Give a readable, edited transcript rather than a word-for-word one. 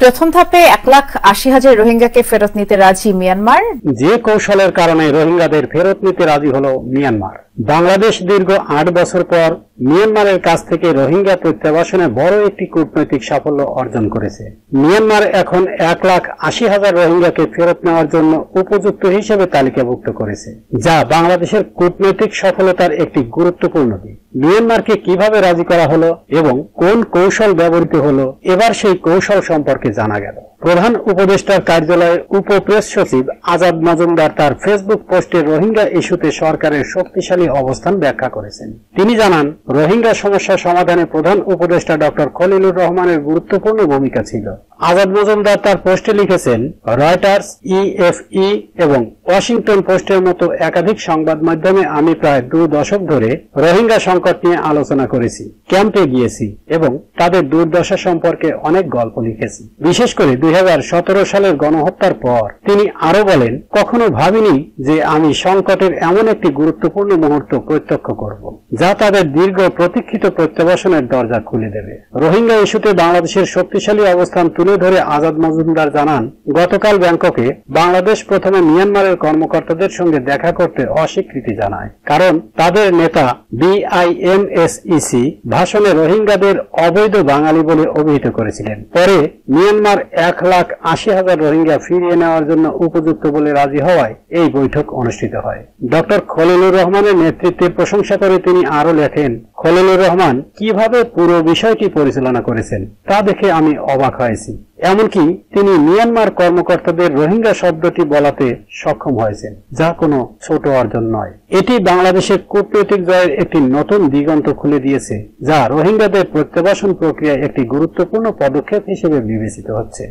প্রথম ধাপে 1,80,000 রোহিঙ্গাকে ফেরত নিতে রাজি মিয়ানমার। যে কৌশলের কারণে রোহিঙ্গাদের ফেরত নিতে রাজি হলো মিয়ানমার। বাংলাদেশ দীর্ঘ 8 বছর পর মিয়ানমারের কাছ থেকে রোহিঙ্গা প্রত্যাবাসনে বড় একটি কূটনৈতিক সাফল্য অর্জন করেছে। মিয়ানমার এখন 1,80,000 রোহিঙ্গাকে ফেরত নেওয়ার জন্য উপযুক্ত হিসেবে তালিকাভুক্ত করেছে, যা বাংলাদেশের কূটনৈতিক সফলতার একটি গুরুত্বপূর্ণ দিক। মিয়ানমারকে কিভাবে রাজি করা হলো এবং কোন কৌশল ব্যবহৃত হলো, এবার সেই কৌশল সম্পর্কে জানা গেল। প্রধান উপদেষ্টার কার্যালয়ের উপপ্রেস সচিব আজাদ মজুমদার তার ফেসবুক পোস্টে রোহিঙ্গা ইস্যুতে সরকারের শক্তিশালী অবস্থান ব্যাখ্যা করেছেন। তিনি জানান, রোহিঙ্গা সমস্যা সমাধানে প্রধান উপদেষ্টা ডক্টর খলিলুর রহমানের গুরুত্বপূর্ণ ভূমিকা ছিল। আজাদ মজুমদার তার পোস্টে লিখেছেন, রয়টার্স, ইএফই এবং ওয়াশিংটন পোস্টের মতো একাধিক সংবাদ মাধ্যমে আমি প্রায় 2 দশক ধরে রোহিঙ্গা সংকট নিয়ে আলোচনা করেছি, ক্যাম্পে গিয়েছি এবং তাদের দুর্দশা সম্পর্কে অনেক গল্প লিখেছি। বিশেষ করে 2017 সালের গণহত্যার পর তিনি আরো বলেন, কখনো ভাবিনি যে আমি সংকটের এমন একটি গুরুত্বপূর্ণ মুহূর্ত প্রত্যক্ষ করব, যা তাদের দীর্ঘ প্রতীক্ষিত প্রত্যাবাসনের দরজা খুলে দেবে। রোহিঙ্গা ইস্যুতে বাংলাদেশের শক্তিশালী অবস্থান তুলে ধরে আজাদ মজুমদার জানান, গতকাল ব্যাংককে বাংলাদেশ প্রথমে মিয়ানমারের কর্মকর্তাদের সঙ্গে দেখা করতে অস্বীকৃতি জানায়, কারণ তাদের নেতা বিআইএমএসইসি ভাষণে রোহিঙ্গাদের অবৈধ বাঙালি বলে অভিহিত করেছিলেন। পরে মিয়ানমার 1,80,000 রোহিঙ্গা ফিরিয়ে নেওয়ার জন্য উপযুক্ত বলে রাজি হওয়ায় এই বৈঠক অনুষ্ঠিত হয়। ডক্টর খলিলুর রহমানের নেতৃত্বের প্রশংসা করে তিনি আরো লেখেন, খলিলুর রহমান কিভাবে পুরো বিষয়টি পরিচালনা করেছেন তা দেখে আমি অবাক হয়েছি। এমনকি তিনি মিয়ানমার কর্মকর্তাদের রোহিঙ্গা শব্দটি বলাতে সক্ষম হয়েছেন, যা কোনো ছোট অর্জন নয়। এটি বাংলাদেশের কূটনৈতিক জয়ের একটি নতুন দিগন্ত খুলে দিয়েছে, যা রোহিঙ্গাদের প্রত্যাবাসন প্রক্রিয়ায় একটি গুরুত্বপূর্ণ পদক্ষেপ হিসেবে বিবেচিত হচ্ছে।